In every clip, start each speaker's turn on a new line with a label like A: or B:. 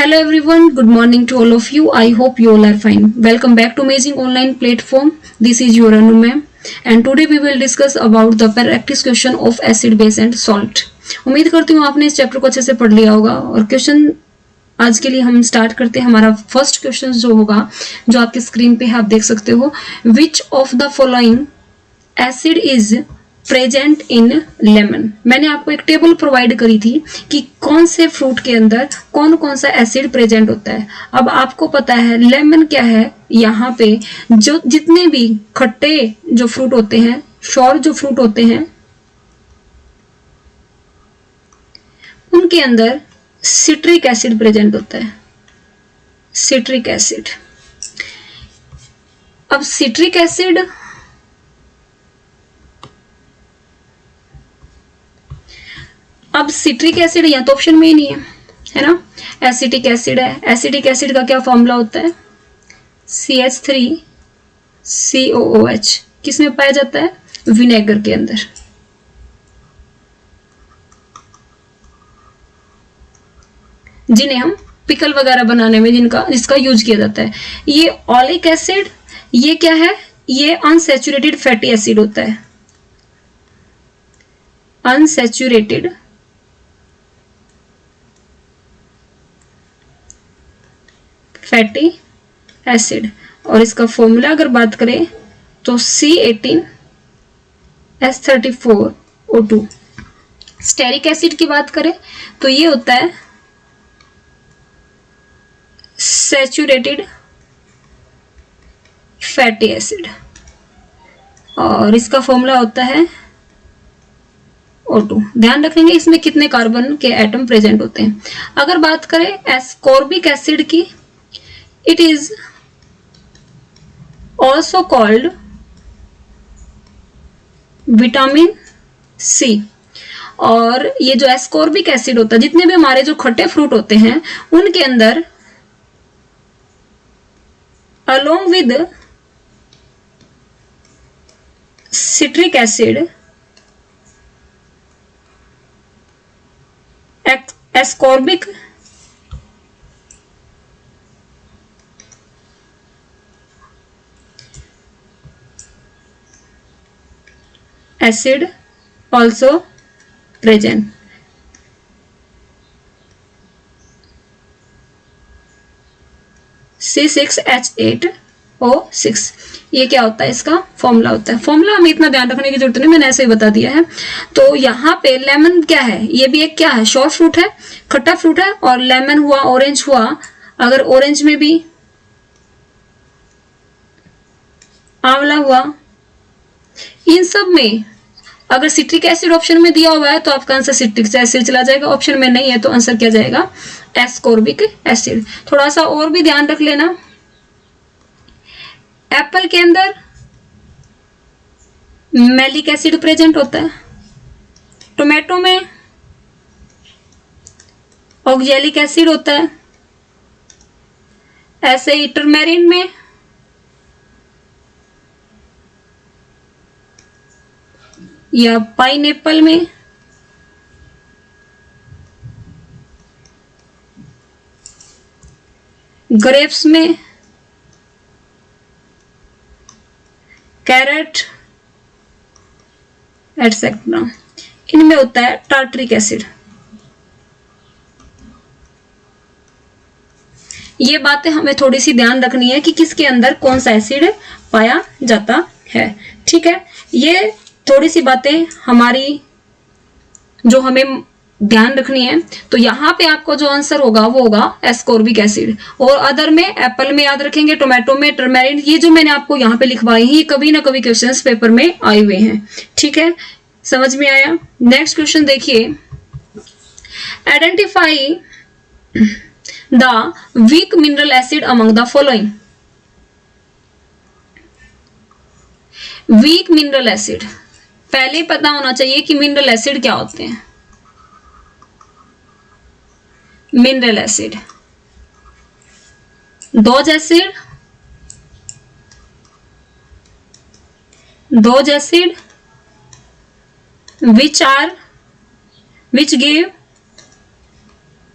A: Hello everyone, good morning to all of you. I hope you all are fine. Welcome back to Amazing Online Platform. This is your Anu ma'am and today we will discuss about the practice question of acid, base and salt. उम्मीद करती हूँ आपने इस chapter को अच्छे से पढ़ लिया होगा और क्वेश्चन आज के लिए हम स्टार्ट करते हैं। हमारा फर्स्ट क्वेश्चन जो होगा, जो आपके स्क्रीन पे आप देख सकते हो, which of the following acid is present in lemon. मैंने आपको एक टेबल प्रोवाइड करी थी कि कौन से फ्रूट के अंदर कौन कौन सा एसिड प्रेजेंट होता है। अब आपको पता है लेमन क्या है, यहाँ पे जो जितने भी खट्टे जो फ्रूट होते हैं, शॉर जो फ्रूट होते हैं, उनके अंदर सिट्रिक एसिड प्रेजेंट होता है। Citric acid. अब सिट्रिक एसिड सिट्रिक एसिड यहाँ तो ऑप्शन में ही नहीं है ना। एसिटिक एसिड है। एसिटिक एसिड का क्या फॉर्मूला होता है? CH3COOH। किस में पाया जाता है? विनेगर के अंदर। जिन्हें हम पिकल वगैरह बनाने में जिसका यूज किया जाता है। ये ऑलिक एसिड, ये क्या है? ये अनसैचुरेटेड फैटी एसिड होता है। Unsaturated fatty acid. और इसका फॉर्मूला अगर बात करें तो C18H34O2। स्टेरिक एसिड की बात करें तो ये होता है सैचुरेटेड फैटी एसिड और इसका फॉर्मूला होता है O2। ध्यान रखेंगे इसमें कितने कार्बन के एटम प्रेजेंट होते हैं। अगर बात करें एस्कॉर्बिक एसिड की, it is also called vitamin C। और ये जो एस्कॉर्बिक एसिड होता है, जितने भी हमारे जो खट्टे फ्रूट होते हैं उनके अंदर along with citric acid ascorbic acid also present। C6H8O6। ये क्या होता है? इसका फॉर्मूला होता है। फॉर्मूला हमें इतना ध्यान रखने की जरूरत नहीं, मैंने ऐसे ही बता दिया है। तो यहाँ पे लेमन क्या है? ये भी एक क्या है? शॉर फ्रूट है, खट्टा फ्रूट है। और लेमन हुआ, ऑरेंज हुआ। अगर ऑरेंज में भी आंवला हुआ, इन सब में अगर सिट्रिक एसिड ऑप्शन में दिया हुआ है तो आपका आंसर सिट्रिक एसिड चला जाएगा। ऑप्शन में नहीं है तो आंसर क्या जाएगा? Ascorbic acid. थोड़ा सा और भी ध्यान रख लेना, एप्पल के अंदर मैलिक एसिड प्रेजेंट होता है, टोमेटो में ऑक्जेलिक एसिड होता है, ऐसे ही टर्मेरिन में या पाइनएप्पल में ग्रेप्स में, कैरेट एटसेट्रा, इनमें होता है टार्टरिक एसिड। ये बातें हमें थोड़ी सी ध्यान रखनी है कि किसके अंदर कौन सा एसिड पाया जाता है। ठीक है, ये थोड़ी सी बातें हमारी जो हमें ध्यान रखनी है। तो यहाँ पे आपको जो आंसर होगा वो होगा एस्कॉर्बिक एसिड। और अदर में एप्पल में याद रखेंगे, टोमेटो में टर्मेरिन। ये जो मैंने आपको यहाँ पे लिखवाई है, ये कभी ना कभी क्वेश्चंस पेपर में आए हुए हैं। ठीक है, समझ में आया? नेक्स्ट क्वेश्चन देखिए, identify the weak mineral acid among the following. Weak mineral acid, पहले पता होना चाहिए कि मिनरल एसिड क्या होते हैं। Mineral acid, those acid, which give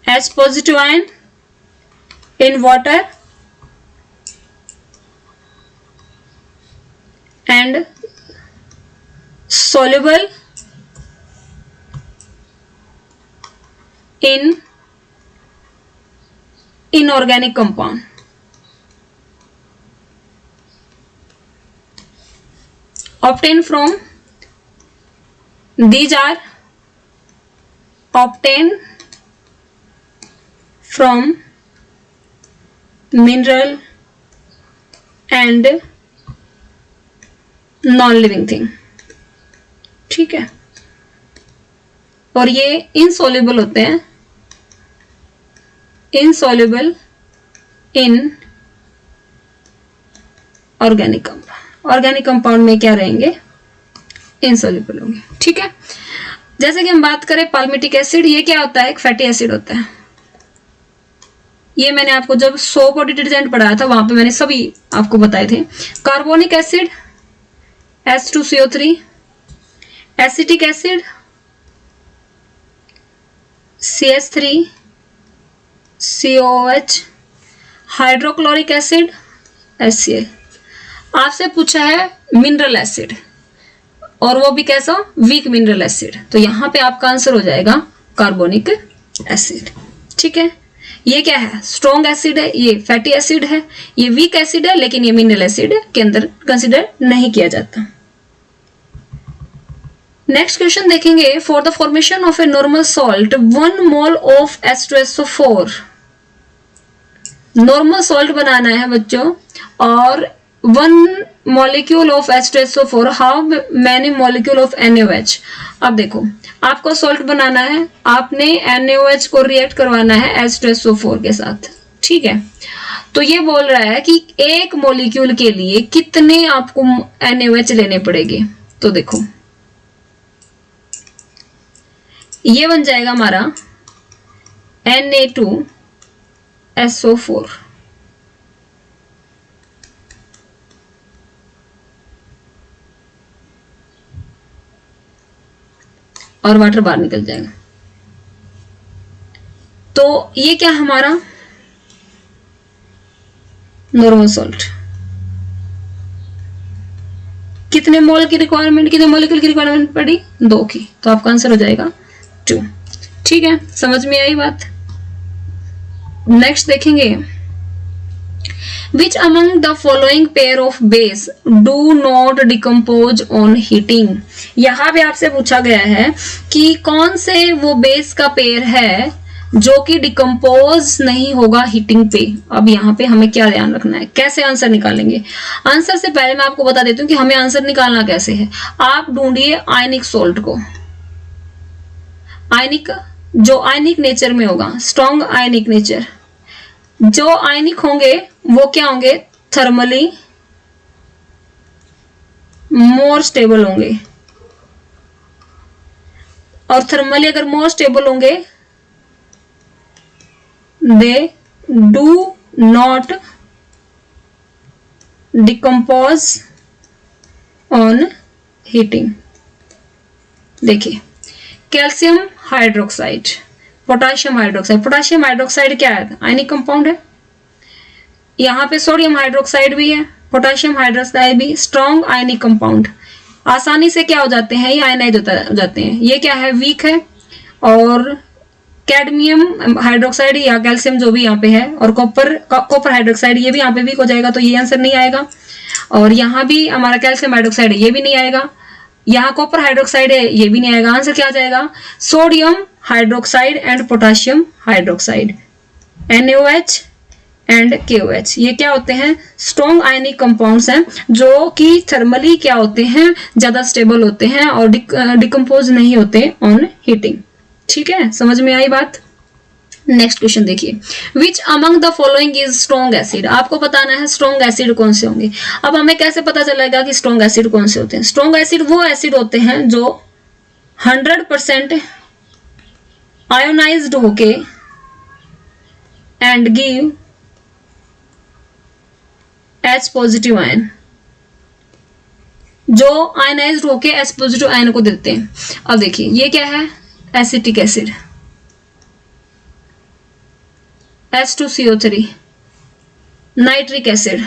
A: H positive ion in water and soluble in inorganic compound. Obtained from, these are obtained from mineral and non living thing, ठीक है। और ये इनसॉल्युबल होते हैं, insoluble in organic compound. Organic compound में क्या रहेंगे, insoluble होंगे, ठीक है। जैसे कि हम बात करें पाल्मिटिक एसिड, ये क्या होता है, एक फैटी एसिड होता है। ये मैंने आपको जब सोप और डिटर्जेंट पढ़ाया था वहां पे मैंने सभी आपको बताए थे। Carbonic acid H2CO3, acetic acid CH3 COOH, hydrochloric acid HCl। आपसे पूछा है मिनरल एसिड, और वो भी कैसा, वीक मिनरल एसिड, तो यहां पे आपका आंसर हो जाएगा कार्बोनिक एसिड, ठीक है। ये क्या है, स्ट्रॉन्ग एसिड है, ये फैटी एसिड है, ये वीक एसिड है, लेकिन ये मिनरल एसिड के अंदर कंसिडर नहीं किया जाता। नेक्स्ट क्वेश्चन देखेंगे, for the formation of a normal salt 1 mole of H2SO4। Normal salt बनाना है बच्चों, और 1 molecule of H2SO4, how many molecule of NaOH। अब देखो, आपको सॉल्ट बनाना है, आपने NaOH को रिएक्ट करवाना है H2SO4 के साथ, ठीक है। तो ये बोल रहा है कि एक मॉलिक्यूल के लिए कितने आपको NaOH लेने पड़ेंगे। तो देखो, ये बन जाएगा हमारा Na2SO4, और वाटर बाहर निकल जाएगा। तो ये क्या हमारा नॉर्मल सॉल्ट, कितने मोल की रिक्वायरमेंट, कितने मॉलिक्यूल की रिक्वायरमेंट पड़ी, 2 की, तो आपका आंसर हो जाएगा 2, ठीक है। समझ में आई बात। नेक्स्ट देखेंगे, विच among the following pair of base do not decompose on heating. यहां पे आपसे पूछा गया है कि कौन से वो बेस का पेयर है जो कि डिकम्पोज नहीं होगा हीटिंग पे। अब यहाँ पे हमें क्या ध्यान रखना है, कैसे आंसर निकालेंगे। आंसर से पहले मैं आपको बता देती हूँ कि हमें आंसर निकालना कैसे है। आप ढूंढिए आयनिक सोल्ट को, आयनिक, जो आयनिक नेचर में होगा, स्ट्रॉन्ग आयनिक नेचर। जो आयनिक होंगे वो क्या होंगे, थर्मली मोर स्टेबल होंगे, और थर्मली अगर मोर स्टेबल होंगे, they do not decompose on heating. देखिए, calcium hydroxide, potassium hydroxide. Potassium hydroxide क्या है, आयनिक कंपाउंड है। यहाँ पे सोडियम हाइड्रोक्साइड भी है, पोटाशियम हाइड्रोक्साइड भी, स्ट्रॉन्ग आयनिक कंपाउंड, आसानी से क्या हो जाते हैं, ये आयनाइज हो जाते हैं। ये क्या है, वीक है। और कैडमियम हाइड्रोक्साइड या कैल्शियम जो भी यहाँ पे है, और कॉपर हाइड्रोक्साइड, ये भी यहाँ पे वीक हो जाएगा, तो ये आंसर नहीं आएगा। और यहाँ भी हमारा कैल्शियम हाइड्रोक्साइड है, ये भी नहीं आएगा। यहाँ कॉपर हाइड्रोक्साइड है, ये भी नहीं आएगा। आंसर क्या आ जाएगा, sodium hydroxide and potassium hydroxide, NaOH and KOH। ये क्या होते हैं, स्ट्रॉन्ग आयनिक कंपाउंड्स हैं, जो कि थर्मली क्या होते हैं, ज्यादा स्टेबल होते हैं और डिकम्पोज नहीं होते ऑन हीटिंग। ठीक है, समझ में आई बात। नेक्स्ट क्वेश्चन देखिए, विच among the following is strong acid. आपको बताना है स्ट्रॉन्ग एसिड कौन से होंगे। अब हमें कैसे पता चलेगा कि स्ट्रॉन्ग एसिड कौन से होते हैं। स्ट्रॉन्ग एसिड वो एसिड होते हैं जो 100% आयोनाइज्ड होके and give H positive ion, जो आयनाइज्ड होके H पॉजिटिव आयन को देते हैं। अब देखिए, ये क्या है, acetic acid, H2CO3, nitric acid,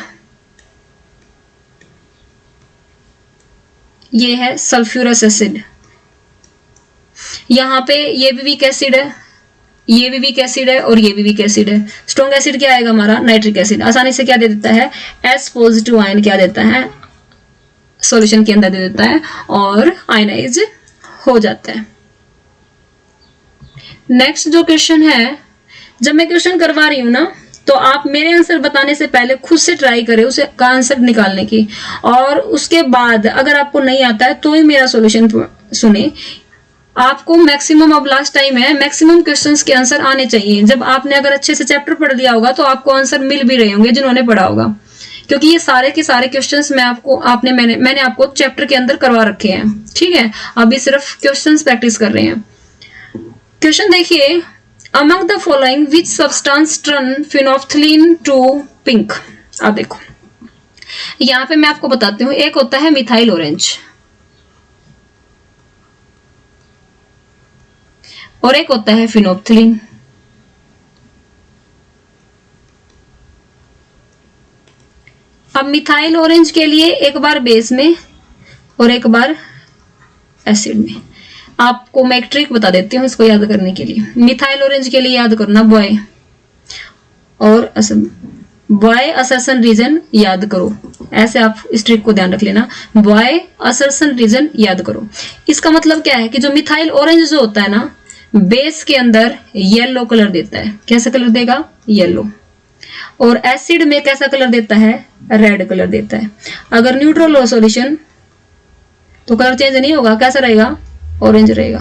A: ये है सल्फ्यूरस एसिड, यहाँ पे ये भी वीक एसिड है, ये भी वीक एसिड है और ये भी वीक एसिड है। स्ट्रॉन्ग एसिड क्या आएगा हमारा? Nitric acid. आसानी से क्या दे देता है? एस पॉजिटिव आयन क्या देता है? सॉल्यूशन के अंदर दे देता है और आयनाइज हो जाता है। नेक्स्ट जो क्वेश्चन है, जब मैं क्वेश्चन करवा रही हूं ना, तो आप मेरे आंसर बताने से पहले खुद से ट्राई करें उसे का आंसर निकालने की, और उसके बाद अगर आपको नहीं आता है तो ही मेरा सॉल्यूशन सुने। आपको मैक्सिमम, अब लास्ट टाइम है, मैक्सिमम क्वेश्चंस के आंसर आने चाहिए। जब आपने अगर अच्छे से चैप्टर पढ़ लिया होगा तो आपको आंसर मिल भी रहे होंगे जिन्होंने पढ़ा होगा, क्योंकि ये सारे के सारे क्वेश्चंस मैंने आपको चैप्टर के अंदर करवा रखे हैं। ठीक है, अभी सिर्फ क्वेश्चंस प्रैक्टिस कर रहे हैं। क्वेश्चन देखिए, among the following which substance turn phenolphthalein to pink. अब देखो यहाँ पे मैं आपको बताती हूँ, एक होता है मिथाइल ऑरेंज और एक होता है फिनोल्फथलीन। अब मिथाइल ऑरेंज के लिए एक बार बेस में और एक बार एसिड में। आपको मैं एक ट्रिक बता देती हूँ इसको याद करने के लिए। मिथाइल ऑरेंज के लिए याद करना बॉय और बॉय असर्सन रीजन याद करो, ऐसे आप इस ट्रिक को ध्यान रख लेना। बॉय असर्सन रीजन याद करो। इसका मतलब क्या है कि जो मिथाइल ऑरेंज जो होता है ना, बेस के अंदर येलो कलर देता है। कैसा कलर देगा? येलो। और एसिड में कैसा कलर देता है? रेड कलर देता है। अगर न्यूट्रल हो सॉल्यूशन तो कलर चेंज नहीं होगा, कैसा रहेगा? ऑरेंज रहेगा।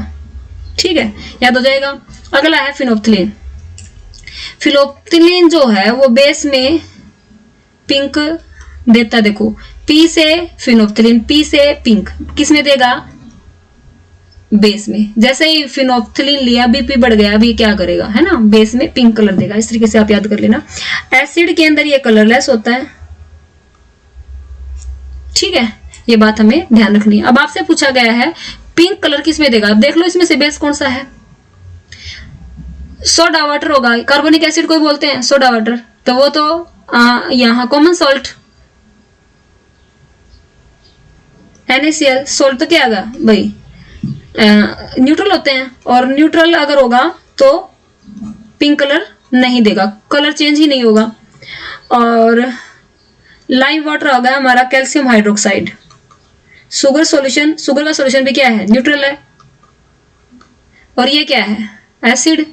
A: ठीक है, याद हो जाएगा। अगला है फिनोल्फथलीन। फिनोल्फथलीन जो है वो बेस में पिंक देता है। देखो, पी से फिनोल्फथलीन, पी से पिंक, किसमें देगा? बेस में। जैसे ही फिनोल्फथलीन लिया, बीपी बढ़ गया, अभी क्या करेगा, है ना? बेस में पिंक कलर देगा। इस तरीके से आप याद कर लेना। एसिड के अंदर ये कलरलेस होता है। ठीक है, ये बात हमें ध्यान रखनी है। अब आपसे पूछा गया है पिंक कलर किसमें देगा? देख लो इसमें से बेस कौन सा है। सोडा वाटर होगा। कार्बोनिक एसिड कोई बोलते हैं सोडा वाटर, तो वो तो यहाँ कॉमन सॉल्ट NaCl। सोल्ट तो क्या आएगा भाई? न्यूट्रल होते हैं, और न्यूट्रल अगर होगा तो पिंक कलर नहीं देगा, कलर चेंज ही नहीं होगा। और लाइम वाटर होगा हमारा calcium hydroxide. Sugar solution, sugar का सॉल्यूशन भी क्या है? न्यूट्रल है। और ये क्या है? एसिड।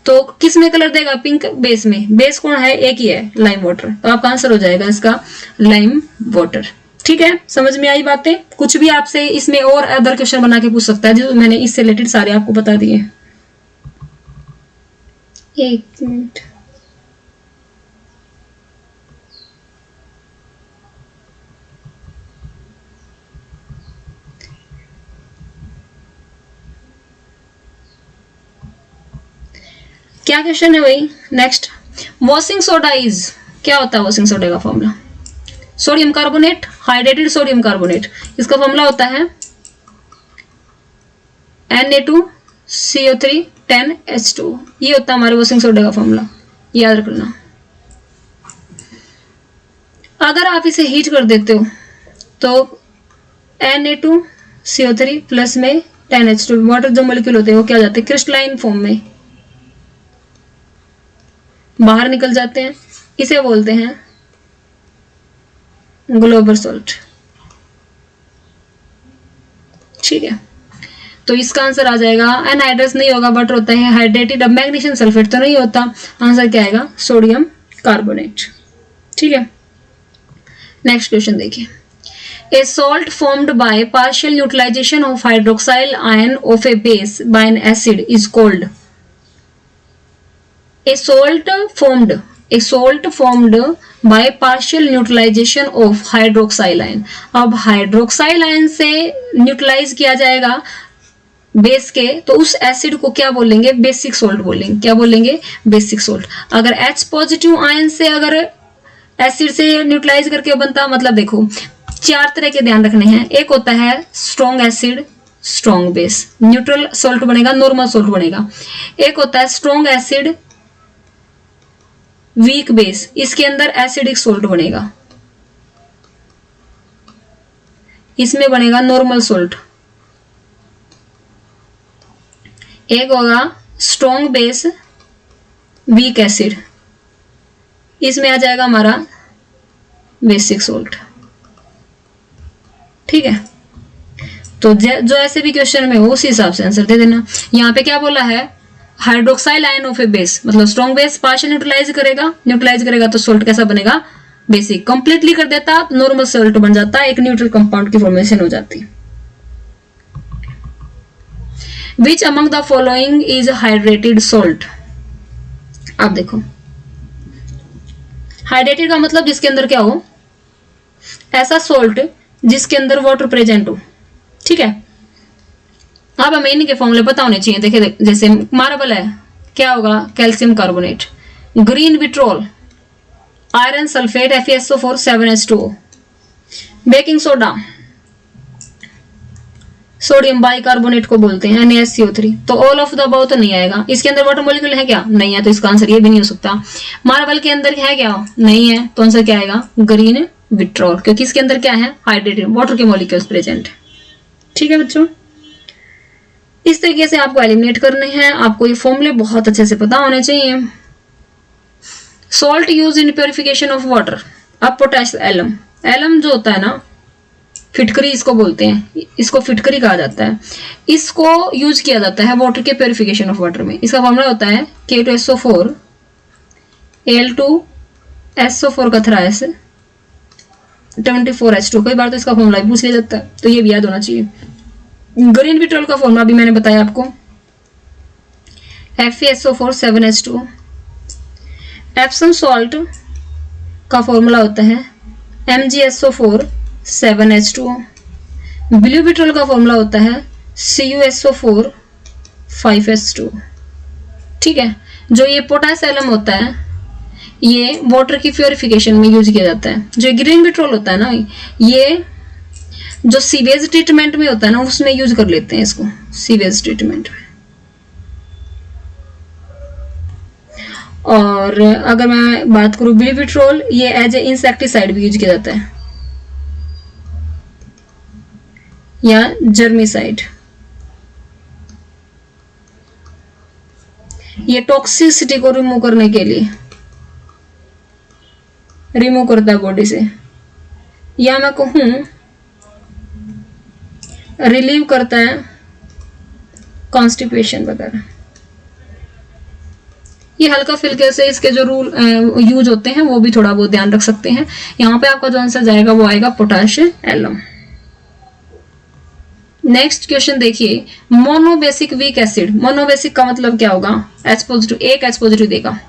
A: तो किस में कलर देगा? पिंक। बेस में। बेस कौन है? एक ही है, लाइम वाटर। तो आपका आंसर हो जाएगा इसका लाइम वाटर। ठीक है, समझ में आई बातें? कुछ भी आपसे इसमें और अदर क्वेश्चन बना के पूछ सकता है, जो मैंने इससे रिलेटेड सारे आपको बता दिए। एक मिनट, क्या क्वेश्चन है भाई? नेक्स्ट, वॉशिंग सोडा इज, क्या होता है वॉशिंग सोडा का formula? Sodium carbonate, hydrated sodium carbonate. इसका फॉर्मूला होता है Na2CO3 10H2। ये होता है हमारे वॉशिंग सोडा का फॉर्मूला, याद रखना। अगर आप इसे हीट कर देते हो तो Na2CO3 प्लस में 10H2 वाटर जो मॉलिक्यूल होते हैं वो क्या हो जाते हैं? क्रिस्टलाइन फॉर्म में बाहर निकल जाते हैं। इसे बोलते हैं ग्लोबल सॉल्ट। ठीक है, तो इसका आंसर आ जाएगा, एनहाइड्रस नहीं होगा, बट होता है हाइड्रेटेड। अब मैग्नीशियम सल्फेट तो नहीं होता, आंसर क्या आएगा? Sodium carbonate. ठीक है, नेक्स्ट क्वेश्चन देखिए। A salt formed by partial neutralisation of hydroxyl ion of a base by an acid is called. A salt formed by partial neutralization of hydroxyl ion। अब hydroxyl ion से neutralise किया जाएगा base के, तो उस acid को क्या बोलेंगे? बेसिक सोल्ट बोलेंगे। क्या बोलेंगे? Basic salt. अगर H पॉजिटिव आयन से अगर एसिड से न्यूट्रलाइज करके बनता, मतलब देखो 4 तरह के ध्यान रखने हैं। एक होता है strong acid, strong base, neutral salt बनेगा, नॉर्मल सोल्ट बनेगा। एक होता है स्ट्रॉन्ग एसिड, वीक बेस, इसके अंदर एसिडिक सोल्ट बनेगा, इसमें बनेगा नॉर्मल सोल्ट। एक होगा स्ट्रॉन्ग बेस वीक एसिड, इसमें आ जाएगा हमारा बेसिक सोल्ट। ठीक है, तो जो ऐसे भी क्वेश्चन में हो उसी हिसाब से आंसर दे देना। यहाँ पे क्या बोला है, hydroxyl ion of a base, मतलब स्ट्रॉन्ग बेस पार्शियल न्यूट्रलाइज करेगा तो सोल्ट कैसा बनेगा, बेसिक। कंप्लीटली कर देता नॉर्मल सोल्ट बन जाता है, एक न्यूट्रल कंपाउंड की फॉर्मेशन हो जाती है। Which among the following is hydrated salt. आप देखो, हाइड्रेटेड का मतलब जिसके अंदर क्या हो, ऐसा सोल्ट जिसके अंदर वाटर प्रेजेंट हो। ठीक है, अब हमें इनके फॉर्मूले पता होने चाहिए। देखिए, जैसे मार्बल है, क्या होगा, calcium carbonate. Green vitriol, iron sulphate FeSO4 7H2O। Baking soda, sodium bicarbonate को बोलते हैं, NaSCO3। तो ऑल ऑफ द अबव तो नहीं आएगा। इसके अंदर वाटर मॉलिक्यूल है क्या, नहीं है, तो इसका आंसर ये भी नहीं हो सकता। मार्बल के अंदर है क्या, नहीं है, तो आंसर क्या आएगा, ग्रीन विट्रोल, क्योंकि इसके अंदर क्या है, हाइड्रेटेड वाटर के मॉलिक्यूल्स प्रेजेंट है। ठीक है बच्चों, इस तरीके से आपको एलिमिनेट करने हैं। आपको ये फॉर्मूले बहुत अच्छे से पता होने चाहिए। Salt use in purification of water. अब पोटेश एलम, एलम जो होता है ना, फिटकरी इसको बोलते हैं, इसको फिटकरी कहा जाता है। इसको यूज किया जाता है वाटर के प्योरिफिकेशन ऑफ वाटर में। इसका फॉर्मूला होता है K2SO4 Al2SO4 का थ्राइस 24H2। कई बार तो इसका फॉर्मूला भी पूछ लिया जाता है, तो ये भी याद होना चाहिए। ग्रीन विट्रोल का फॉर्मूला भी मैंने बताया आपको, FeSO4 7H2। एप्सम सॉल्ट का फॉर्मूला होता है MgSO4 7H2O। ब्लू विट्रोल का फॉर्मूला होता है CuSO4 5H2। ठीक है, जो ये पोटास एलम होता है ये वाटर की प्योरिफिकेशन में यूज किया जाता है। जो ग्रीन विट्रोल होता है ना, ये जो सीवेज ट्रीटमेंट में होता है ना, उसमें यूज कर लेते हैं इसको, सीवेज ट्रीटमेंट में। और अगर मैं बात करूं ब्लू विट्रोल, ये एज ए इंसेक्टिसाइड भी यूज किया जाता है, या जर्मिसाइड। ये टॉक्सिसिटी को रिमूव करने के लिए रिमूव करता है बॉडी से, या मैं कहूं रिलीव करता है कॉन्स्टिपेशन वगैरह। ये हल्का फुल्के से इसके जो रूल यूज होते हैं वो भी थोड़ा बहुत ध्यान रख सकते हैं। यहाँ पे आपका जो आंसर जाएगा वो आएगा पोटाश एलम। नेक्स्ट क्वेश्चन देखिए, मोनोबेसिक वीक एसिड। मोनोबेसिक का मतलब क्या होगा, H पॉजिटिव, एक H पॉजिटिव देगा।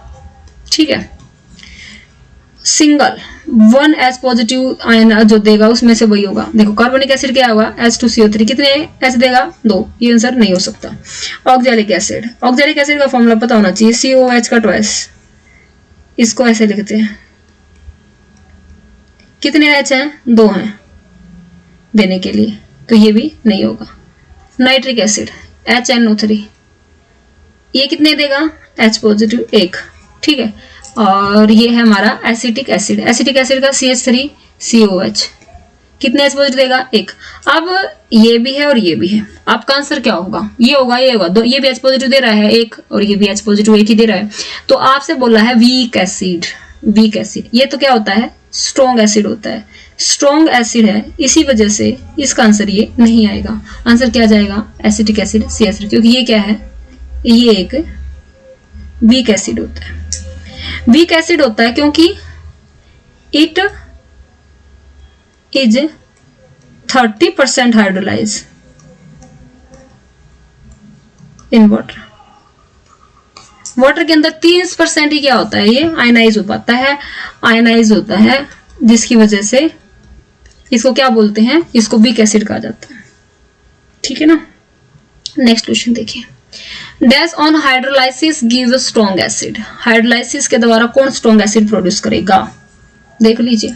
A: ठीक है, सिंगल 1 H पॉजिटिव आयन जो देगा उसमें से वही होगा। देखो कार्बोनिक एसिड क्या होगा, H2CO3, कितने H देगा, 2। ये आंसर नहीं हो सकता। ऑक्जेलिक एसिड, ऑक्जेलिक एसिड का फॉर्मूला पता होना चाहिए, COH का ट्वाइस। इसको ऐसे लिखते हैं, कितने H हैं, 2 हैं देने के लिए, तो ये भी नहीं होगा। नाइट्रिक एसिड HNO3, ये कितने देगा, H पॉजिटिव 1। ठीक है, और ये है हमारा एसिटिक एसिड। एसिटिक एसिड का CH3COH, कितने H पॉजिटिव देगा, 1। अब ये भी है और ये भी है, आपका आंसर क्या होगा, ये होगा, ये होगा। ये भी H पॉजिटिव दे रहा है 1, और ये भी H पॉजिटिव 1 ही दे रहा है, तो आपसे बोला है वीक एसिड। वीक एसिड ये तो क्या होता है, स्ट्रॉन्ग एसिड होता है। स्ट्रॉन्ग एसिड है, इसी वजह से इसका आंसर ये नहीं आएगा। आंसर क्या जाएगा, एसिटिक एसिड CH3, क्योंकि ये क्या है, ये एक वीक एसिड होता है। वीक एसिड होता है क्योंकि it is 30% hydrolyse in water. Water के अंदर 30% ही क्या होता है, ये आयनाइज हो पाता है, आयनाइज होता है, जिसकी वजह से इसको क्या बोलते हैं, इसको वीक एसिड कहा जाता है। ठीक है ना। नेक्स्ट क्वेश्चन देखिए, dash on hydrolysis give strong acid. Hydrolysis के द्वारा कौन स्ट्रॉन्ग एसिड प्रोड्यूस करेगा, देख लीजिए।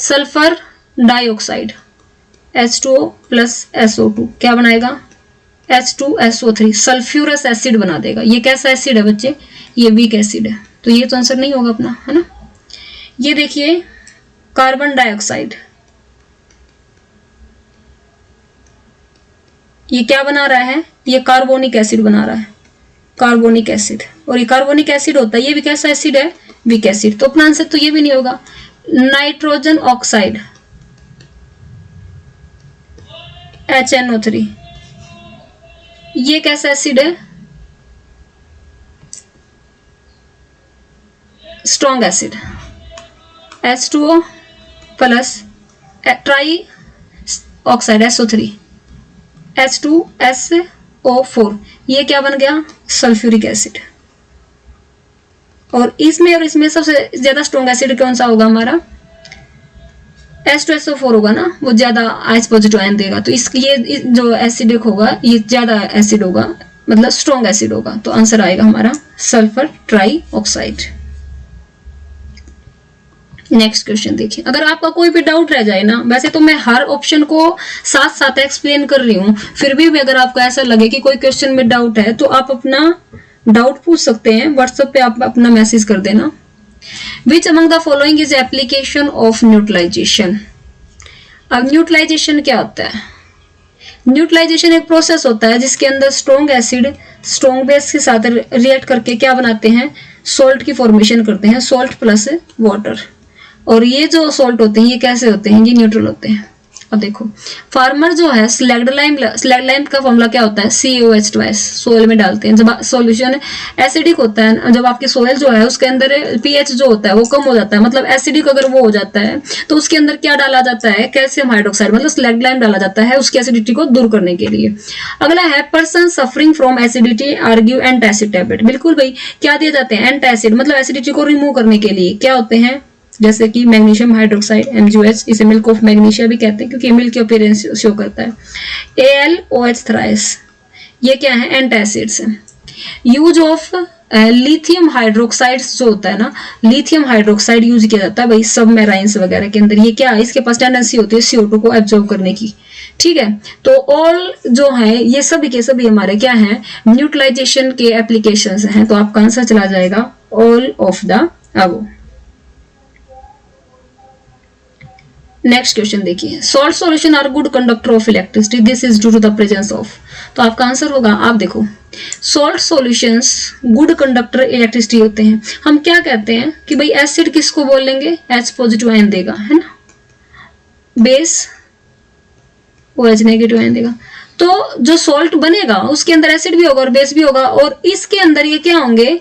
A: Sulphur dioxide H2O plus SO2 क्या बनाएगा, H2SO3, सल्फ्यूरस एसिड बना देगा। ये कैसा एसिड है बच्चे, ये वीक एसिड है। तो ये तो आंसर नहीं होगा अपना, है ना। ये देखिए कार्बन डाइऑक्साइड, ये क्या बना रहा है, ये कार्बोनिक एसिड बना रहा है, कार्बोनिक एसिड। और ये कार्बोनिक एसिड होता है, ये भी कैसा एसिड है, वीक एसिड। तो अपना आंसर तो ये भी नहीं होगा। नाइट्रोजन ऑक्साइड HNO3, ये कैसा एसिड है, strong acid. H2O plus try oxide SO3 H2SO4, ये क्या बन गया, सल्फ्यूरिक एसिड। और इसमें सबसे ज्यादा स्ट्रॉन्ग एसिड कौन सा होगा हमारा, H2SO4 होगा ना, वो ज्यादा H पॉजिटिव आयन देगा। तो ये जो एसिडिक होगा ये ज्यादा एसिड होगा, मतलब स्ट्रॉन्ग एसिड होगा। तो आंसर आएगा हमारा sulphur try oxide. Next question देखिए, अगर आपका कोई भी डाउट रह जाए ना, वैसे तो मैं हर ऑप्शन को साथ साथ एक्सप्लेन कर रही हूँ, फिर भी अगर आपको ऐसा लगे कि कोई क्वेश्चन में डाउट है तो आप अपना डाउट पूछ सकते हैं, व्हाट्सएप पे आप अपना मैसेज कर देना। Which among the following is application of neutralisation. अब न्यूट्रलाइजेशन क्या होता है, न्यूट्रलाइजेशन एक प्रोसेस होता है जिसके अंदर स्ट्रॉन्ग एसिड स्ट्रॉन्ग बेस के साथ रिएक्ट करके क्या बनाते हैं, सॉल्ट की फॉर्मेशन करते हैं, सॉल्ट प्लस वाटर। और ये जो सॉल्ट होते हैं ये कैसे होते हैं, ये न्यूट्रल होते हैं। अब देखो फार्मर जो है स्लैग्ड लाइम का फॉर्मूला क्या होता है, COH2 सोयल में डालते हैं। जब सॉल्यूशन एसिडिक होता है, जब आपकी सोयल जो है उसके अंदर pH जो होता है वो कम हो जाता है, मतलब एसिडिक अगर वो हो जाता है तो उसके अंदर क्या डाला जाता है, कैल्शियम हाइड्रोक्साइड मतलब स्लैग्ड लाइम डाला जाता है उसकी एसिडिटी को दूर करने के लिए। अगला है person suffering from acidity argue antacid tablet. बिल्कुल भाई, क्या दिए जाते हैं, एंटासिड मतलब एसिडिटी को रिमूव करने के लिए क्या होते हैं, जैसे कि मैग्नीशियम हाइड्रोक्साइड MgOH, इसे मिल्क ऑफ मैग्नीशिया भी कहते हैं क्योंकि मिल्क की अपीयरेंस शो करता है। AlOH थ्राइस, ये क्या है, antacids. Use of lithium hydroxide जो होता है ना, लिथियम हाइड्रोक्साइड यूज किया जाता है भाई सबमेराइंस वगैरह के अंदर। ये क्या है, इसके पास टेंडेंसी होती है CO2 को एब्जॉर्ब करने की, ठीक है। तो ऑल जो है ये सभी के सभी हमारे क्या है, न्यूट्रलाइजेशन के एप्लीकेशंस हैं। तो आपका आंसर चला जाएगा all of the above. Next question देखिए, salt solution are good conductor of electricity, this is due to the presence of. तो आपका आंसर होगा, आप देखो salt solutions good conductor electricity होते हैं। हम क्या कहते हैं कि भाई एसिड किसको बोल लेंगे, H पॉजिटिव आयन देगा, है ना, बेस OH नेगेटिव आयन देगा। तो जो सॉल्ट बनेगा उसके अंदर एसिड भी होगा और बेस भी होगा, और इसके अंदर ये क्या होंगे,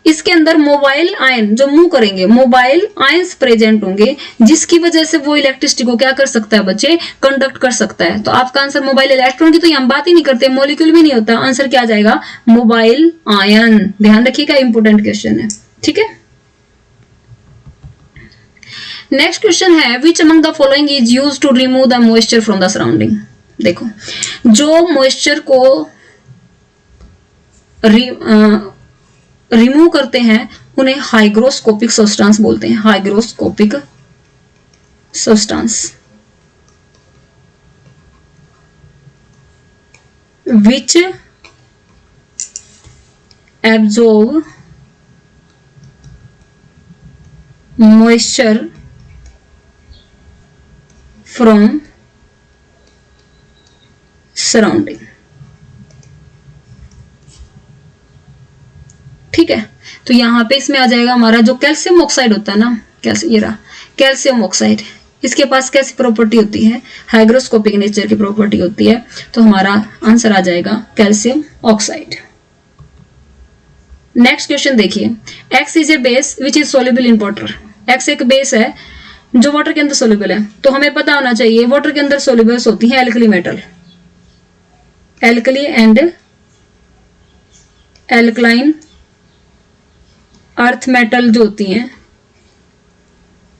A: इसके अंदर मोबाइल आयन जो मूव करेंगे, मोबाइल आयंस प्रेजेंट होंगे, जिसकी वजह से वो इलेक्ट्रिसिटी को क्या कर सकता है बच्चे, कंडक्ट कर सकता है। तो आपका आंसर मोबाइल, इलेक्ट्रॉन की तो हम बात ही नहीं करते, मॉलिक्यूल भी नहीं होता, आंसर क्या आ जाएगा, मोबाइल आयन। ध्यान रखिएगा, इंपोर्टेंट क्वेश्चन है, ठीक है। नेक्स्ट क्वेश्चन है, which among the following is used to remove the moisture from the surrounding. देखो जो मॉइस्चर को रिमूव करते हैं उन्हें हाइग्रोस्कोपिक सब्सटेंस बोलते हैं, hygroscopic substance. Which absorb moisture from surrounding, ठीक है। तो यहां पे इसमें आ जाएगा हमारा जो कैल्शियम ऑक्साइड होता है ना, कैल्शियम, ये रहा कैल्शियम ऑक्साइड, इसके पास कैसी प्रॉपर्टी होती है, हाइग्रोस्कोपिक नेचर की प्रॉपर्टी होती है। तो हमारा आंसर आ जाएगा कैल्शियम ऑक्साइड। नेक्स्ट क्वेश्चन देखिए, X is a base which is soluble in water. X एक बेस है जो वाटर के अंदर सोल्यूबल है। तो हमें पता होना चाहिए वाटर के अंदर सोल्यूबल्स होती है alkali metal, alkali and alkaline earth metal जो होती हैं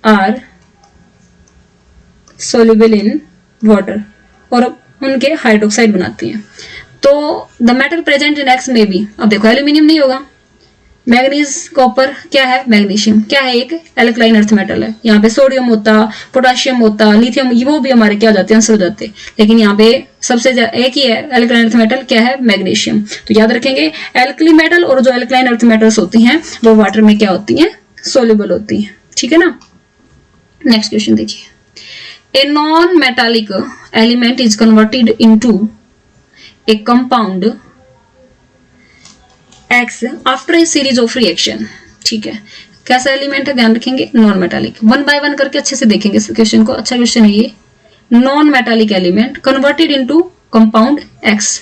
A: आर सोल्यूबल इन वाटर, और उनके हाइड्रोक्साइड बनाती हैं। तो the metal present in X में भी, अब देखो एल्यूमिनियम नहीं होगा, मैग्नीज कॉपर क्या है, मैग्नीशियम क्या है, एक एल्कलाइन अर्थ मेटल है। यहाँ पे सोडियम होता, पोटाशियम होता, लिथियम, वो भी हमारे क्या हो जाते हैं, आंसर हो जाते हैं। लेकिन यहाँ पे सबसे एक ही है एल्कलाइन अर्थ मेटल, क्या है, मैग्नीशियम। तो याद रखेंगे एल्कली मेटल और जो एल्कलाइन अर्थ मेटल्स होती हैं वो वाटर में क्या होती हैं, सोल्यूबल होती हैं, ठीक है ना। नेक्स्ट क्वेश्चन देखिए, a non metallic element is converted into A compound X after a series of reaction, ठीक है। कैसा एलिमेंट है, ध्यान रखेंगे, non metallic. One by one करके अच्छे से देखेंगे इस क्वेश्चन को, अच्छा क्वेश्चन है ये। Non metallic element converted into compound X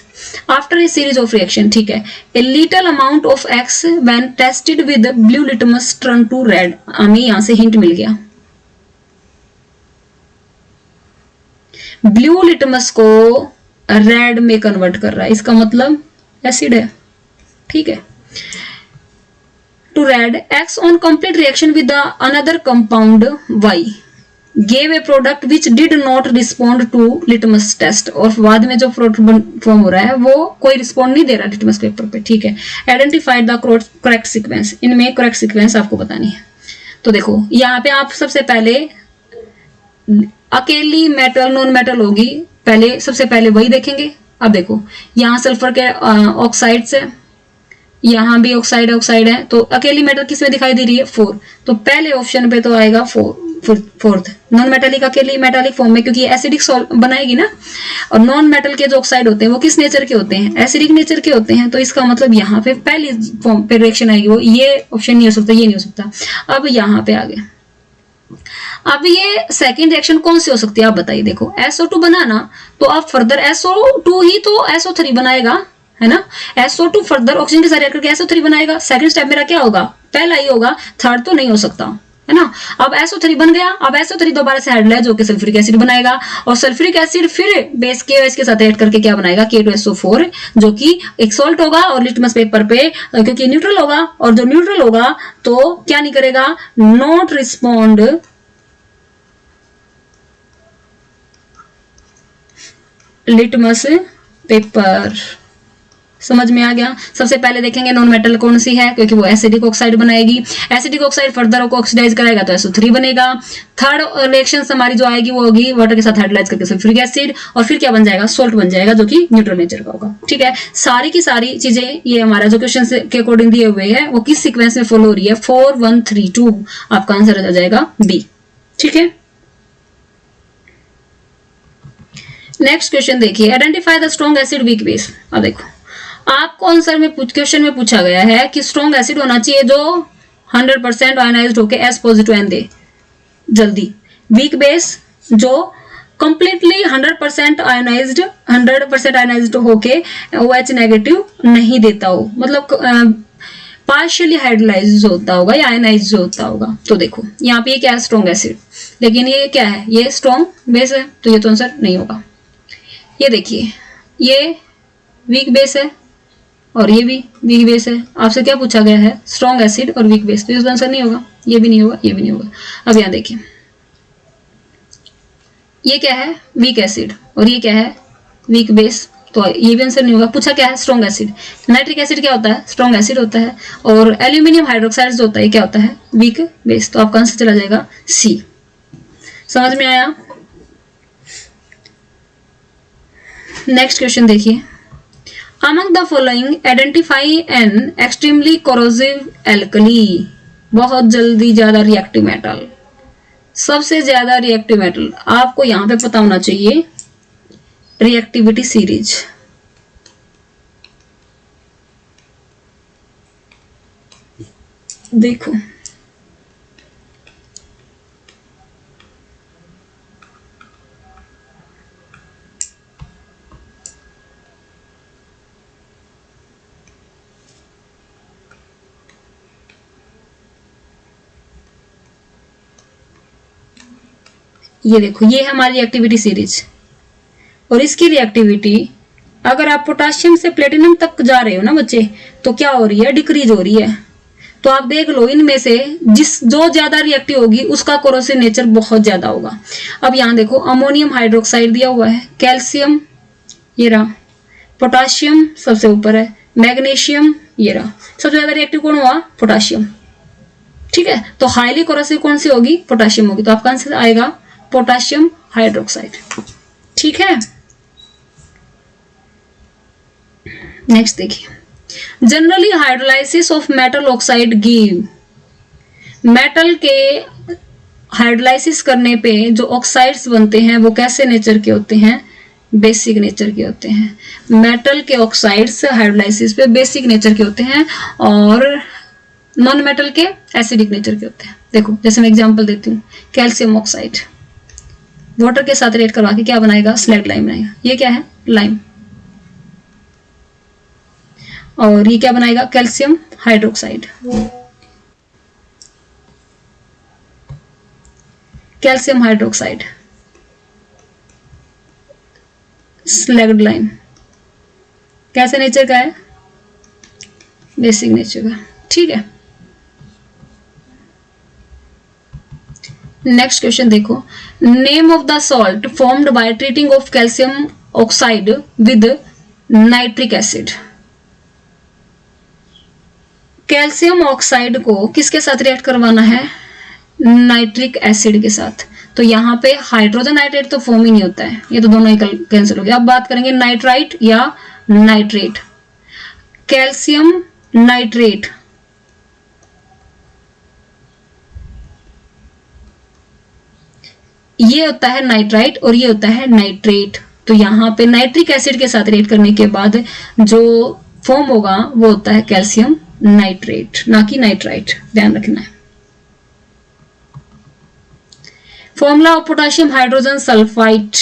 A: after a series of reaction, ठीक है। A little amount of X when tested with blue litmus turn to red, हमें यहां से हिंट मिल गया। ब्लू लिटमस को रेड में कन्वर्ट कर रहा है, इसका मतलब एसिड है, ठीक है। To red, X on complete reaction with another compound Y gave a product which did not respond to litmus test, और बाद में जो प्रोडक्ट फॉर्म हो रहा है वो कोई रिस्पॉन्ड नहीं दे रहा लिटमस पेपर पे, ठीक है। आइडेंटिफाइड द करेक्ट सीक्वेंस, इनमें करेक्ट सीक्वेंस आपको बतानी है। तो देखो यहाँ पे आप सबसे पहले अकेली मेटल नॉन मेटल होगी, पहले सबसे पहले वही देखेंगे। अब देखो यहाँ सल्फर के ऑक्साइड्स है, यहाँ भी ऑक्साइड है, तो अकेली मेटल किसमें दिखाई दे रही है, 4। तो पहले ऑप्शन पे तो आएगा 4th नॉन मेटालिक अकेली मेटालिक फॉर्म में, क्योंकि एसिडिक सॉल्ट बनाएगी ना। और नॉन मेटल के जो ऑक्साइड होते हैं वो किस नेचर के होते हैं, एसिडिक नेचर के होते हैं। तो इसका मतलब यहाँ पे पहली फॉर्म पे रिएक्शन आएगी वो, ये ऑप्शन नहीं हो सकता, ये नहीं हो सकता। अब यहाँ पे आ गया, अब ये सेकेंड रिएक्शन कौन सी हो सकती है आप बताइए। देखो SO2 बनाना, तो अब फर्दर SO2 ही तो SO3 बनाएगा, है ना। SO2 फर्दर ऑक्सीजन के साथ रिएक्ट करके SO3 बनाएगा। सेकंड स्टेप मेरा क्या होगा, पहला ही होगा, थर्ड तो नहीं हो सकता, है ना। अब SO3 बन गया, अब SO3 दोबारा से हाइड्रोलाइज जो कि सल्फ्यूरिक एसिड बनाएगा, और सल्फ्यूरिक एसिड फिर बेस KOH के साथ ऐड करके क्या बनाएगा, K2SO4, जो कि एक सॉल्ट होगा और लिटमस पेपर पे क्योंकि न्यूट्रल होगा, और जो न्यूट्रल होगा तो क्या नहीं करेगा, नॉट रिस्पॉन्ड लिटमस पेपर। समझ में आ गया। सबसे पहले देखेंगे नॉन मेटल कौन सी है, क्योंकि वो एसिडिक ऑक्साइड बनाएगी। एसिडिक ऑक्साइड फर्दर को ऑक्सीडाइज कराएगा तो SO3 बनेगा। थर्ड रिएक्शन हमारी जो आएगी वो होगी वाटर के साथ हाइड्रोलाइज करके सल्फ्यूरिक एसिड, और फिर क्या बन जाएगा, सोल्ट बन जाएगा, जो कि न्यूट्रल नेचर का होगा। ठीक है, सारी की सारी चीजें ये हमारा जो क्वेश्चन के अकॉर्डिंग दिए हुए हैं वो किस सीक्वेंस में फॉलो हो रही है, 4 1 3 2। आपका आंसर आ जाएगा बी। ठीक है, नेक्स्ट क्वेश्चन देखिए, identify the strong acid weak base. अब देखो आपको आंसर में क्वेश्चन में पूछा गया है कि स्ट्रॉन्ग एसिड होना चाहिए जो 100% आयनाइज्ड होके S पॉजिटिव आयन दे जल्दी, वीक बेस जो कंप्लीटली 100% आयनाइज्ड होके OH नेगेटिव नहीं देता हो, मतलब पार्शियली हाइड्रोलाइज होता होगा या आयनाइज होता होगा। तो देखो यहाँ पे ये क्या है, स्ट्रॉन्ग एसिड, लेकिन ये क्या है, ये स्ट्रॉन्ग बेस है, तो ये तो आंसर नहीं होगा। ये देखिए ये वीक बेस है और ये भी वीक बेस है। आपसे क्या पूछा गया है, स्ट्रॉन्ग एसिड और वीक बेस, तो इसका आंसर नहीं होगा, ये भी नहीं होगा, ये भी नहीं होगा। अब यहाँ देखिए ये क्या है, वीक एसिड, और ये क्या है, वीक बेस, तो ये भी आंसर नहीं होगा। पूछा क्या है, स्ट्रॉन्ग एसिड। नाइट्रिक एसिड क्या होता है, स्ट्रॉन्ग एसिड होता है, और एल्यूमिनियम हाइड्रोक्साइड जो होता है क्या होता है, वीक बेस। तो आपका आंसर चला जाएगा सी। समझ में आया। नेक्स्ट क्वेश्चन देखिए, among the following identify an extremely corrosive alkali. बहुत जल्दी ज्यादा रिएक्टिव मेटल, सबसे ज्यादा रिएक्टिव मेटल आपको यहां पे पता होना चाहिए, रिएक्टिविटी सीरीज। देखो ये देखो, ये है हमारी रिएक्टिविटी सीरीज, और इसकी रिएक्टिविटी अगर आप पोटाशियम से प्लेटिनम तक जा रहे हो ना बच्चे, तो क्या हो रही है, डिक्रीज हो रही है। तो आप देख लो इनमें से जो ज्यादा रिएक्टिव होगी उसका कोरोसिव नेचर बहुत ज्यादा होगा। अब यहाँ देखो अमोनियम हाइड्रोक्साइड दिया हुआ है, कैल्शियम ये रहा, पोटाशियम सबसे ऊपर है, मैग्नीशियम ये रहा। सबसे ज्यादा रिएक्टिव कौन हुआ? पोटाशियम। ठीक है, तो हाईली कोरोसिव कौन सी होगी? पोटाशियम होगी। तो आपका आंसर आएगा पोटाशियम हाइड्रोक्साइड। ठीक है, नेक्स्ट देखिए, generally hydrolysis of metal oxide give, metal के हाइड्रोलाइसिस करने पे जो ऑक्साइड्स बनते हैं वो कैसे नेचर के होते हैं? बेसिक नेचर के होते हैं। मेटल के ऑक्साइड्स हाइड्रोलाइसिस पे बेसिक नेचर के होते हैं और नॉन मेटल के एसिडिक नेचर के होते हैं। देखो जैसे मैं एग्जांपल देती हूँ, कैल्शियम ऑक्साइड वाटर के साथ रिएक्ट करवा के क्या बनाएगा? स्लैग लाइम बनाएगा। ये क्या है? लाइम। और ये क्या बनाएगा? Calcium hydroxide. Calcium hydroxide, slagged lime कैसे नेचर का है? बेसिक नेचर का। ठीक है, नेक्स्ट क्वेश्चन देखो, name of the salt formed by treating of calcium oxide with nitric acid. Calcium oxide को किसके साथ रिएक्ट करवाना है? नाइट्रिक एसिड के साथ। तो यहाँ पे हाइड्रोजन नाइट्रेट तो फॉर्म ही नहीं होता है, ये तो दोनों ही कैंसिल हो गया। अब बात करेंगे नाइट्राइट या नाइट्रेट। कैल्शियम नाइट्रेट, ये होता है नाइट्राइट और ये होता है नाइट्रेट। तो यहाँ पे नाइट्रिक एसिड के साथ रिएक्ट करने के बाद जो फॉर्म होगा वो होता है कैल्शियम नाइट्रेट, ना कि नाइट्राइट, ध्यान रखना है। Formula of potassium hydrogen sulphide,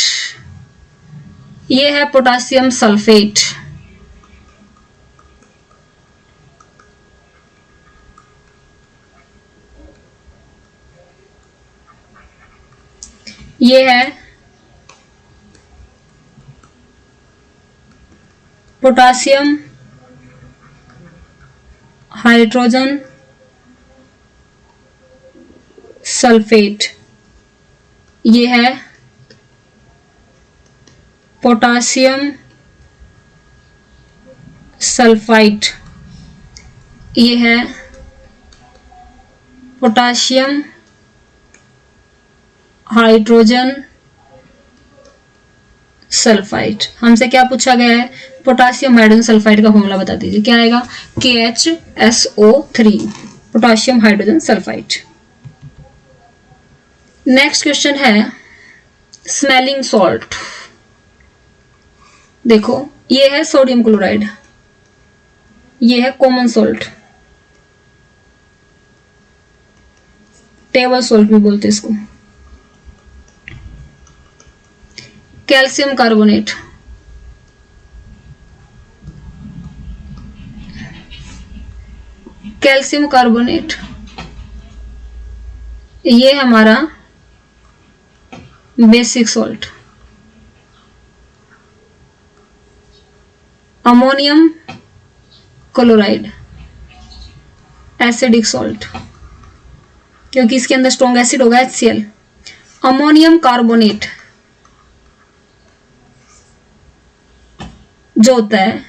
A: ये है पोटासियम सल्फेट। ये है पोटासियम हाइड्रोजन सल्फेट, ये है पोटासियम सल्फाइड, ये है पोटासियम हाइड्रोजन सल्फाइड। हमसे क्या पूछा गया है? पोटासियम हाइड्रोजन सल्फाइड का फॉर्मूला बता दीजिए। क्या आएगा? KHSO3, potassium hydrogen sulphide. Next question है स्मेलिंग सॉल्ट। देखो ये है सोडियम क्लोराइड, ये है कॉमन सॉल्ट, टेबल सॉल्ट भी बोलते हैं इसको। कैल्शियम कार्बोनेट, कैल्शियम कार्बोनेट, ये हमारा basic salt. Ammonium chloride acidic salt, क्योंकि इसके अंदर स्ट्रॉन्ग एसिड होगा HCl। अमोनियम कार्बोनेट जो होता है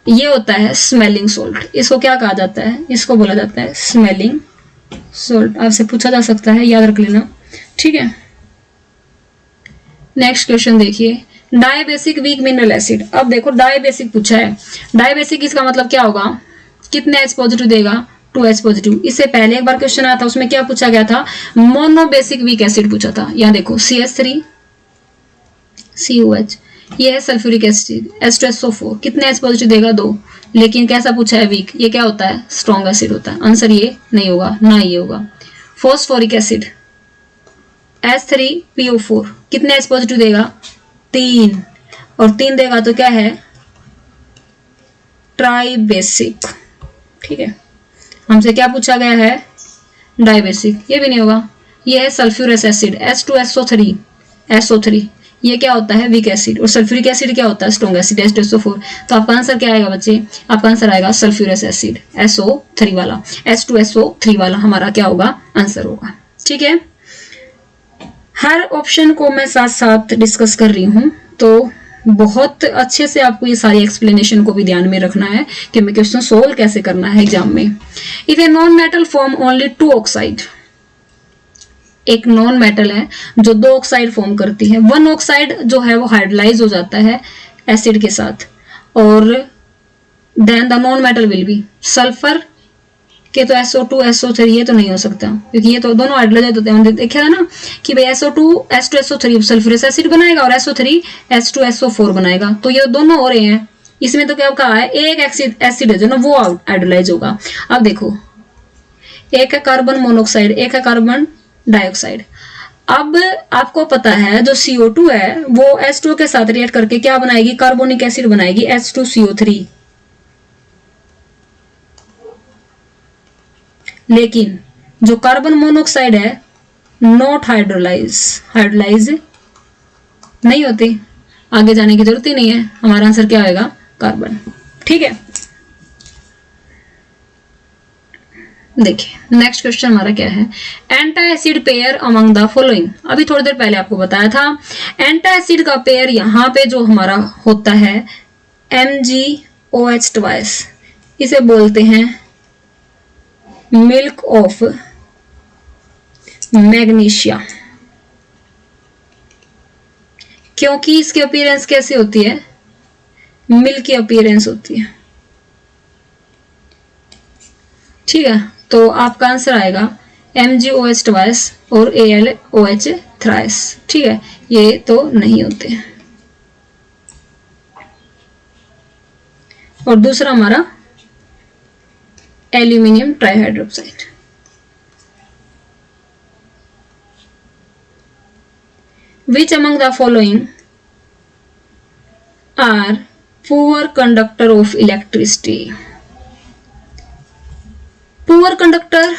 A: ये होता है स्मेलिंग सॉल्ट। इसको क्या कहा जाता है? इसको बोला जाता है स्मेलिंग सॉल्ट। आपसे पूछा जा सकता है, याद रख लेना। ठीक है, नेक्स्ट क्वेश्चन देखिए, डायबेसिक वीक मिनरल एसिड। अब देखो डायबेसिक पूछा है, डायबेसिक इसका मतलब क्या होगा? कितने H पॉजिटिव देगा? 2H positive. इससे पहले एक बार क्वेश्चन आया था, उसमें क्या पूछा गया था? मोनोबेसिक वीक एसिड पूछा था। यहाँ देखो CH3 COH, ये है सल्फ्यूरिक एसिड H2SO4, कितने H पॉजिटिव देगा? 2। लेकिन कैसा पूछा है? वीक। ये क्या होता है? स्ट्रॉन्ग एसिड होता है। आंसर ये नहीं होगा, ना ये होगा। फॉस्फोरिक एसिड H3PO4, कितने H पॉजिटिव देगा? 3, और 3 देगा तो क्या है? ट्राइबेसिक। ठीक है, हमसे क्या पूछा गया है? डायबेसिक, ये भी नहीं होगा। ये है सल्फ्यूरस एसिड H2SO3 SO3, ये क्या होता है? Weak acid. और सल्फ्यूरिक एसिड क्या होता है? Strong acid H2SO4। तो आपका आंसर क्या आएगा बच्चे? आपका आंसर आएगा सल्फ्यूरस एसिड SO3 वाला, H2SO3 वाला हमारा क्या होगा? आंसर होगा। ठीक है, हर ऑप्शन को मैं साथ साथ डिस्कस कर रही हूं, तो बहुत अच्छे से आपको ये सारी एक्सप्लेनेशन को भी ध्यान में रखना है कि हमें क्वेश्चन सोल्व कैसे करना है एग्जाम में। If a non metal form only 2 oxide, एक नॉन मेटल है जो 2 ऑक्साइड फॉर्म करती है, 1 ऑक्साइड जो है वो हाइड्रोलाइज हो जाता है एसिड के साथ, और then the non metal will be sulphur के तो SO2 SO3 ये तो नहीं हो सकता क्योंकि ये तो दोनों हाइड्रोलाइज होते हैं। हमने देखा था ना कि भाई SO2 H2SO3 सल्फ्यूरिक एसिड बनाएगा और SO3 H2SO4 बनाएगा, तो ये दोनों हो रहे हैं। इसमें तो क्या कहा है, एक एसिड है जो ना वो हाइड्रोलाइज होगा। अब देखो, एक है कार्बन मोनोऑक्साइड, एक है कार्बन डाइऑक्साइड। अब आपको पता है जो CO2 है वो H2 के साथ रिएक्ट करके क्या बनाएगी, कार्बोनिक एसिड बनाएगी H2CO3। लेकिन जो कार्बन मोनोऑक्साइड है नॉट हाइड्रोलाइज नहीं होती, आगे जाने की जरूरत ही नहीं है। हमारा आंसर क्या होगा, कार्बन। ठीक है, देखिए नेक्स्ट क्वेश्चन हमारा क्या है, एंटा acid pair among the following. अभी थोड़ी देर पहले आपको बताया था एंटा एसिड का पेयर यहाँ पे जो हमारा होता है MgOH ट्वाइस, इसे बोलते हैं मिल्क ऑफ मैग्नीशिया। क्योंकि इसकी अपीयरेंस कैसी होती है, मिल्क की अपीयरेंस होती है। ठीक है, तो आपका आंसर आएगा MgOH ट्वाइस और AlOH थ्राइस। ठीक है, ये तो नहीं होते। और दूसरा हमारा aluminium trihydroxide. Which among the following are poor conductor of electricity? Poor conductor